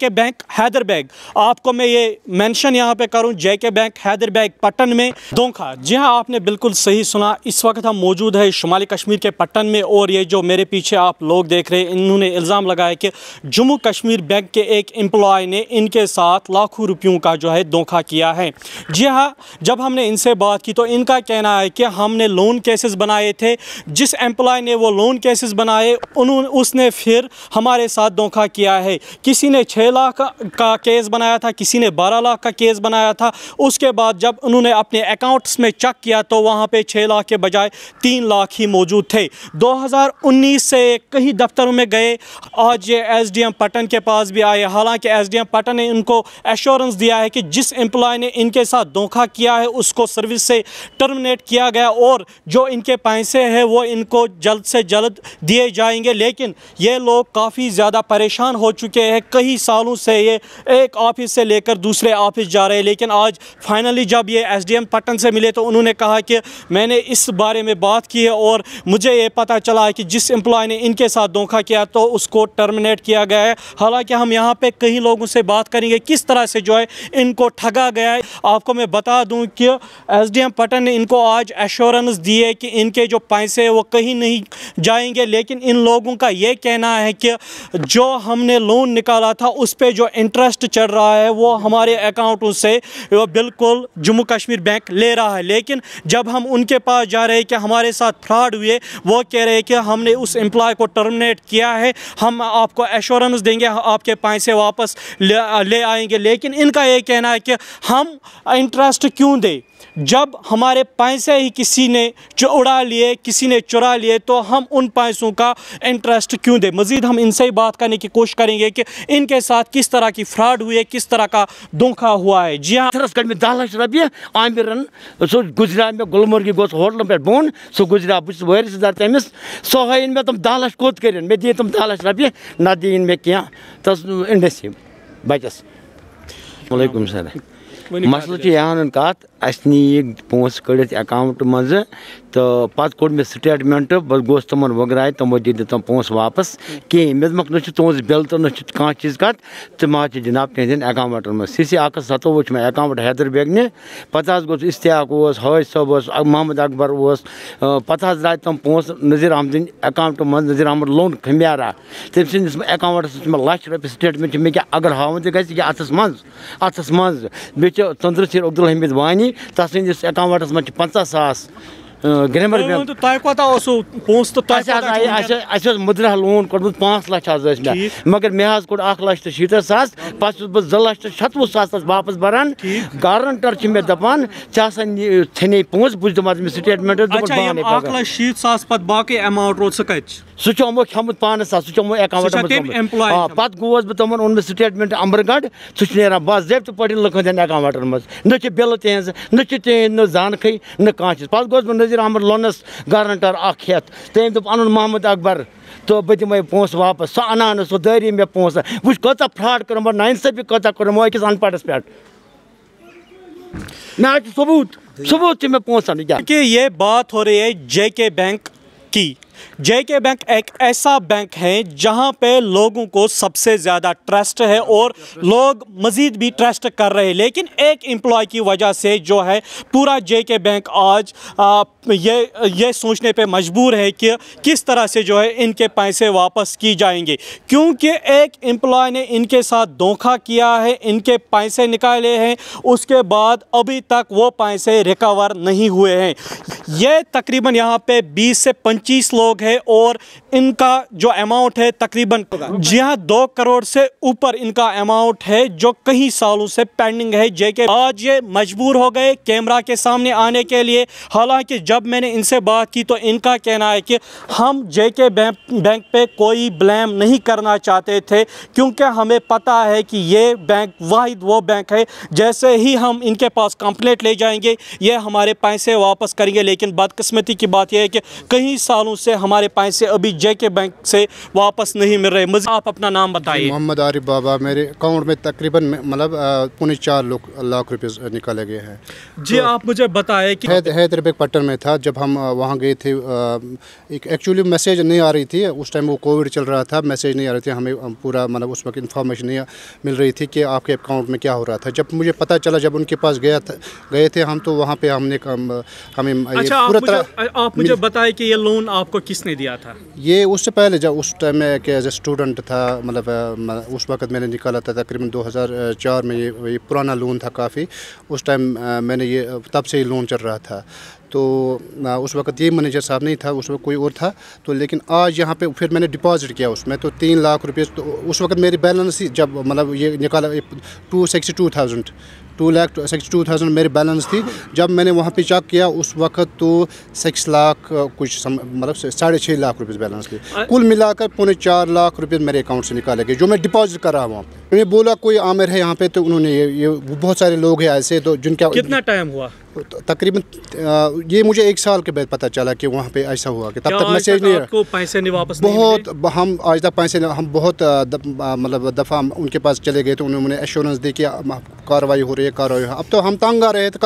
JK bank हैदरबैग। आपको मैं ये मेंशन यहाँ पे करूँ, JK बैंक हैदरबैग पट्टन में धोखा। जी हाँ, आपने बिल्कुल सही सुना। इस वक्त हम मौजूद है शुमाली कश्मीर के पट्टन में और ये जो मेरे पीछे आप लोग देख रहे हैं, इन्होंने इल्ज़ाम लगाया कि जम्मू कश्मीर बैंक के एक एम्प्लॉय ने इनके साथ लाखों रुपयों का जो है धोखा किया है। जी हाँ, जब हमने इनसे बात की तो इनका कहना है कि हमने लोन केसेस बनाए थे, जिस एम्प्लॉय ने वो लोन केसेस बनाए उसने फिर हमारे साथ धोखा किया है। किसी ने 6 लाख का केस बनाया था, किसी ने 12 लाख का केस बनाया था। उसके बाद जब उन्होंने अपने अकाउंट्स में चेक किया तो वहाँ पे 6 लाख के बजाय 3 लाख ही मौजूद थे। 2019 से कई दफ्तरों में गए, आज ये SDM पट्टन के पास भी आए। हालांकि SDM पट्टन ने इनको एश्योरेंस दिया है कि जिस एम्प्लॉय ने इनके साथ धोखा किया है उसको सर्विस से टर्मिनेट किया गया और जो इनके पैसे हैं वो इनको जल्द से जल्द दिए जाएंगे। लेकिन ये लोग काफ़ी ज़्यादा परेशान हो चुके हैं। कई सालों से ये एक ऑफिस से लेकर दूसरे ऑफिस जा रहे हैं, लेकिन आज फाइनली जब ये SDM पट्टन से मिले तो उन्होंने कहा कि मैंने इस बारे में बात की है और मुझे ये पता चला है कि जिस एम्प्लॉय ने इनके साथ धोखा किया तो उसको टर्मिनेट किया गया है। हालांकि हम यहाँ पे कई लोगों से बात करेंगे किस तरह से जो है इनको ठगा गया है। आपको मैं बता दूं कि SDM पट्टन ने इनको आज एश्योरेंस दी है कि इनके जो पैसे वो कहीं नहीं जाएंगे। लेकिन इन लोगों का ये कहना है कि जो हमने लोन निकाला था उस पर जो इंटरेस्ट चढ़ रहा है वो हमारे अकाउंटों से वो बिल्कुल जम्मू कश्मीर बैंक ले रहा है। लेकिन जब हम उनके पास जा रहे हैं कि हमारे साथ फ्रॉड हुए, वो कह रहे हैं कि हमने उस एम्प्लॉय को टर्मिनेट किया है, हम आपको एश्योरेंस देंगे, आपके पैसे वापस ले आएंगे। लेकिन इनका ये कहना है कि हम इंटरेस्ट क्यों दें जब हमारे पैसे ही किसी ने उड़ा लिए, किसी ने चुरा लिए, तो हम उन पैसों का इंटरेस्ट क्यों दें। मज़ीद हम इनसे ही बात करने की कोशिश करेंगे कि इनके साथ किस तरह की फ्रॉड हुई है, किस तरह का धोखा हुआ है। जी हाँ, 10 लाख रुपये आमिरन सो गुजरा मे गुलमर्गी गोस होटल पे बोन सो गुजरा बस वारिसदार तमिस सो हन मे तुम 10 लाख कोत कर मे दिए तुम 10 लाख रुपये न दिन मे क्या तस इन्वेस्ट बचस। वालेकुम सलाम। मसल यहान कत नी पोस कड़ित अकाउंट मज तो पत कोड़ मे स्टेटमेंट बस गोस तमन वगराय तमो दी तम पोस वापस कहें मे दुक न तुज बिल तो न कह चीज कत तम जनाब तहद अकाउंट मज CC 17 मे अकाउंट हैदरबैग ने पता गोस इश्तियाक हाज सब मोहम्मद अकबर पता द्राय तम पोस नज़ीर अहमद अकाउंट मज नज़ीर अहमद लोन खम्यारा तम सस अकाउंट मे लाख रुपये स्टेटमेंट मे क्या अगर हावन अथस मज बे चंद्रशेर अब्दुल हमीद वानी तस अकाउंटस मज 50,000 ग्रामर मुद्रा लोन कोड़मुत 5 लाख मगर मे कोड़ 1,60,000 पे बस 2,67,000 वापस बरान। गारंटर मे दपान थे पोस बुझ दम स्टेटमेंट 1,60,000 पे बाकी अमाउंट रोज सो चमो खमुत पान सो चमो अकाउंट पे गोस बह तमन ओन स्टेटमेंट अम्बरगढ़ सह बस जब पे लखन अकाउंट मज न बिल तहज न जानक न कह चीज पे गोस नज़ीर अहमद लोनस गारंटर हेत तम दोप अन मोहम्मद अकबर तो बह दिमे पोस वापस सो अनान सो दारी मे पोस वो कत फ्रॉड कर नाइंसाफी कत कर अकिस अनपढ़स पे मे सबूत मे पोसन कि ये बात हो रही है JK बैंक की। JK बैंक एक ऐसा बैंक है जहां पे लोगों को सबसे ज़्यादा ट्रस्ट है और लोग मज़ीद भी ट्रस्ट कर रहे हैं। लेकिन एक एम्प्लॉय की वजह से जो है पूरा JK बैंक आज ये सोचने पे मजबूर है कि किस तरह से जो है इनके पैसे वापस की जाएंगे, क्योंकि एक एम्प्लॉय ने इनके साथ धोखा किया है, इनके पैसे निकाले हैं, उसके बाद अभी तक वो पैसे रिकवर नहीं हुए हैं। ये तकरीबन यहाँ पे 20 से 25 लोग हैं और इनका जो अमाउंट है तकरीबन जी हाँ 2 करोड़ से ऊपर इनका अमाउंट है जो कई सालों से पेंडिंग है। JK आज ये मजबूर हो गए कैमरा के सामने आने के लिए। हालांकि जब मैंने इनसे बात की तो इनका कहना है कि हम JK बैंक पे कोई ब्लेम नहीं करना चाहते थे, क्योंकि हमें पता है कि ये बैंक वाहिद वो बैंक है जैसे ही हम इनके पास कंप्लेंट ले जाएंगे ये हमारे पैसे वापस करेंगे। लेकिन बदकिस्मती की बात यह है कि कई सालों से से हमारे पैसे अभी जेके बैंक से वापस नहीं मिल रहे। मज़ीद आप अपना नाम बताइए। मोहम्मद आरिफ बाबा, मेरे अकाउंट में तकरीबन मतलब 4.25 लाख रुपए निकाले गए हैं। जी तो आप मुझे बताएं कि हैदराबाद पट्टन में था जब हम वहाँ गए थे। एक एक्चुअली मैसेज नहीं आ रही थी उस टाइम, वो कोविड चल रहा था, मैसेज नहीं आ रही थी हमें पूरा, मतलब उस वक्त इन्फॉर्मेशन नहीं मिल रही थी कि आपके अकाउंट में क्या हो रहा था। जब मुझे पता चला, जब उनके पास गए थे हम, तो वहाँ पे हमने हमें अच्छा आप मुझे बताएं कि ये लोन आपको किसने दिया था? ये उससे पहले जब उस टाइम में एज ए स्टूडेंट था, मतलब उस वक्त मैंने निकाला था तकरीबन 2004 में। ये पुराना लोन था काफ़ी, उस टाइम मैंने ये तब से ही लोन चल रहा था। तो उस वक्त ये मैनेजर साहब नहीं था, उस वक्त कोई और था। तो लेकिन आज यहाँ पे फिर मैंने डिपॉजिट किया उसमें, तो 3 लाख रुपये। तो उस वक्त मेरी बैलेंस ही जब मतलब ये निकाला 262,000 मेरी बैलेंस थी। जब मैंने वहाँ पे चेक किया उस वक्त तो 6 लाख कुछ मतलब 6.5 लाख रुपये बैलेंस थी। कुल मिलाकर 4.25 लाख रुपये मेरे अकाउंट से निकाले गए जो मैं डिपॉजिट कर रहा हूँ वहाँ पे। मैंने बोला कोई आमिर है यहाँ पे, तो उन्होंने ये बहुत सारे लोग हैं ऐसे, तो जिनका कितना टाइम हुआ? तकरीबन ये मुझे 1 साल के बाद पता चला कि वहाँ पे ऐसा हुआ कि तब तक मैसेज नहीं, आपको पैसे नहीं वापस बहुत नहीं हम आज तक पैसे हम बहुत मतलब दफ़ा उनके पास चले गए, तो उन्होंने एश्योरेंस दी कि कार्रवाई हो रही है। अब तो हम तंग आ रहे थे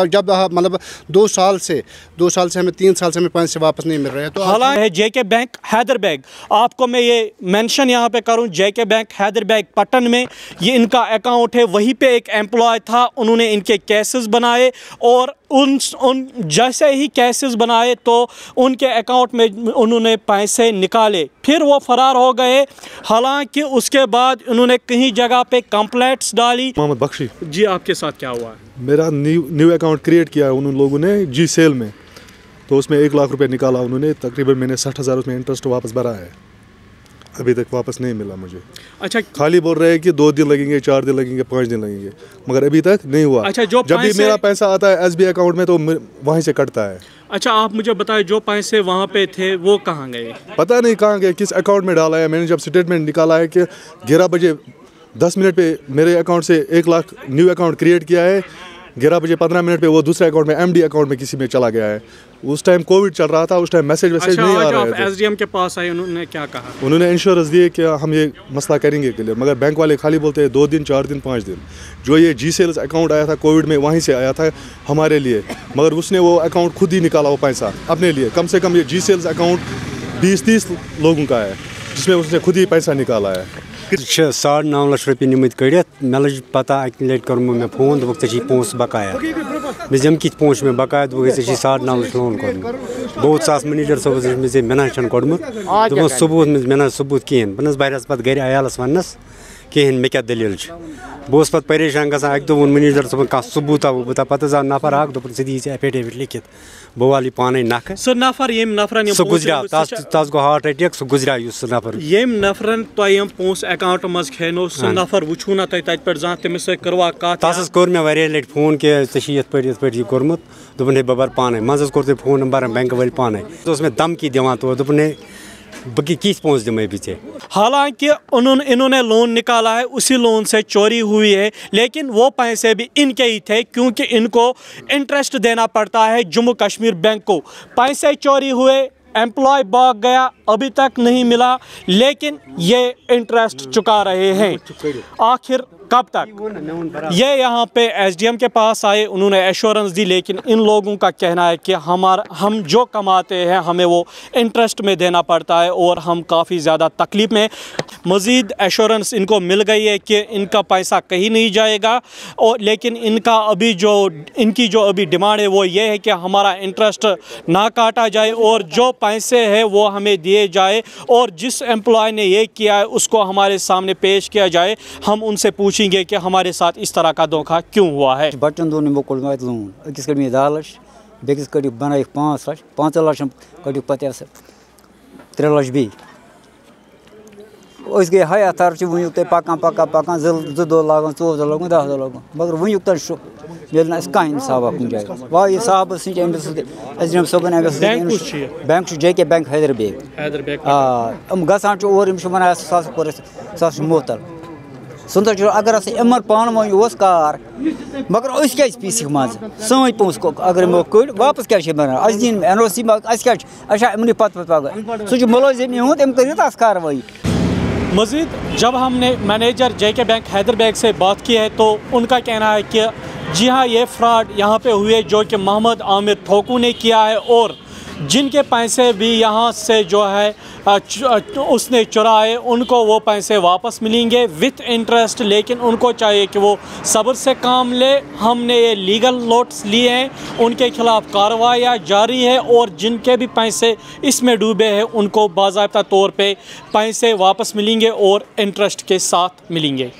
जब मतलब 2 साल से हमें 3 साल से हमें पैसे वापस नहीं मिल रहे हैं। तो हालांकि जेके बैंक हैदराबाद, आपको मैं ये मेंशन यहाँ पे करूँ, जेके बैंक हैदराबाद पट्टन में ये इनका अकाउंट है। वहीं पे एक एम्प्लॉय था, उन्होंने इनके केसेस बनाए और उन जैसे ही केसेस बनाए तो उनके अकाउंट में उन्होंने पैसे निकाले, फिर वो फरार हो गए। हालांकि उसके बाद उन्होंने कहीं जगह पे कंप्लेंट्स डाली। मोहम्मद बख्शी जी आपके साथ क्या हुआ? मेरा न्यू अकाउंट क्रिएट किया उन लोगों ने जी सेल में, तो उसमें 1 लाख रुपए निकाला उन्होंने। तकरीबन मैंने 60,000 उसमें इंटरेस्ट वापस भरा है, अभी तक वापस नहीं मिला मुझे। अच्छा, खाली बोल रहे हैं कि 2 दिन लगेंगे, 4 दिन लगेंगे, 5 दिन लगेंगे, मगर अभी तक नहीं हुआ। अच्छा, जब भी मेरा पैसा आता है SBI अकाउंट में तो वहीं से कटता है। अच्छा आप मुझे बताएं, जो पैसे वहाँ पे थे वो कहाँ गए? पता नहीं कहाँ गए, किस अकाउंट में डाला है। मैंने जब स्टेटमेंट निकाला है कि 11 बजे 10 मिनट पे मेरे अकाउंट से 1 लाख न्यू अकाउंट क्रिएट किया है, 11 बजे 15 मिनट पे वो दूसरे अकाउंट में MD अकाउंट में किसी में चला गया है। उस टाइम कोविड चल रहा था, उस टाइम मैसेज नहीं आ रहा है। SDM के पास आए, उन्होंने क्या कहा? उन्होंने इंश्योरेंस दिए कि हम ये मसला करेंगे क्लियर, मगर बैंक वाले खाली बोलते हैं 2 दिन, 4 दिन, 5 दिन। जो ये जी सेल्स अकाउंट आया था कोविड में, वहीं से आया था हमारे लिए, मगर उसने वो अकाउंट खुद ही निकाला वो पैसा अपने लिए। कम से कम ये जी सेल्स अकाउंट 20-30 लोगों का है जिसमें उसने खुद ही पैसा निकाला है। 9.5 लाख रुपये निमित कड़ित मे लज पता अक लट कर मे फोन दोक ऐ पोस बकाया मे कि पोस मे बकाया दोक 9.5 लाख लोन कोर्मुत बहुत सास मैनेजर सोबस मे मेना कोर्मुत दोपन सबूत मे सबूत कहें बस बहस पे गर आयालस वनस कहें मे क्या दलील बहुत पे परेशान गसान अक दोन मैनेजर सोबन कह सबूता वबूता पे आव नफर अख दोपन दी एफिडेविट लिखित बह वाल पान नख सह नफर सह गुजरिया तस गो हार्ट अटैक सह गुजरिया सह नफर नफरन तुम पोस अकाउंट मज खेनो सह नफर वुचू ना तत पे जहाँ तमिस करवा कत तस कोर मे वारिया लट फोन कि ये ये कोर्मुत दोपन हे बह पान मज कोर फोन नंबर बैंक वाल पान मे धमकी दिवान तो दोपन बकी किस पहुँच दे पीछे। हालांकि इन्होंने लोन निकाला है, उसी लोन से चोरी हुई है, लेकिन वो पैसे भी इनके ही थे क्योंकि इनको इंटरेस्ट देना पड़ता है जम्मू कश्मीर बैंक को। पैसे चोरी हुए, एम्प्लॉय भाग गया, अभी तक नहीं मिला, लेकिन ये इंटरेस्ट चुका रहे हैं। आखिर कब तक? ये यहाँ पे SDM के पास आए, उन्होंने एश्योरेंस दी, लेकिन इन लोगों का कहना है कि हम जो कमाते हैं हमें वो इंटरेस्ट में देना पड़ता है और हम काफ़ी ज़्यादा तकलीफ़ में। मज़ीद एश्योरेंस इनको मिल गई है कि इनका पैसा कहीं नहीं जाएगा, और लेकिन इनकी जो अभी डिमांड है वो ये है कि हमारा इंटरेस्ट ना काटा जाए और जो पैसे हैं वो हमें दिए जाए, और जिस एम्प्लॉय ने ये किया है उसको हमारे सामने पेश किया जाए। हम उनसे पूछेंगे कि हमारे साथ इस तरह का धोखा क्यों हुआ है। बच्चन दोनों मोकल लोन अकिस कड़ 10 लाख बेकिस कड़ बन 5 लाख 5 लाख कड़ पे 3 लाख बी गई हाई अथॉरिटी वनुक तुम पकान 2 दो लागन 14 लागन 10 दो लागन, मगर वनुक तक मिल कह इंसाफा कुछ जाए वाह साहब SDM Soban bank JK bank Hyderabad गसान और वन सह मोहतल सुंदर अगर इमर पान वो उस कार मगर अस क्या पीस मज सन पोस अगर मो कड़ वापस क्या बनान अस दिन NOC क्या इमन पत पगह सह मुलजिम इहुद अम कर कार्रवाई। मज़ीद जब हमने मैनेजर JK बैंक हैदरबैग से बात की है तो उनका कहना है कि जी हाँ, ये फ्रॉड यहाँ पे हुए जो कि मोहम्मद आमिर ठोकू ने किया है और जिनके पैसे भी यहाँ से जो है उसने चुराए उनको वो पैसे वापस मिलेंगे विथ इंटरेस्ट, लेकिन उनको चाहिए कि वो सब्र से काम ले। हमने ये लीगल नोट्स लिए हैं, उनके खिलाफ़ कार्रवाइयाँ जारी है और जिनके भी पैसे इसमें डूबे हैं उनको बाज़ाब्ता तौर पे पैसे वापस मिलेंगे और इंटरेस्ट के साथ मिलेंगे।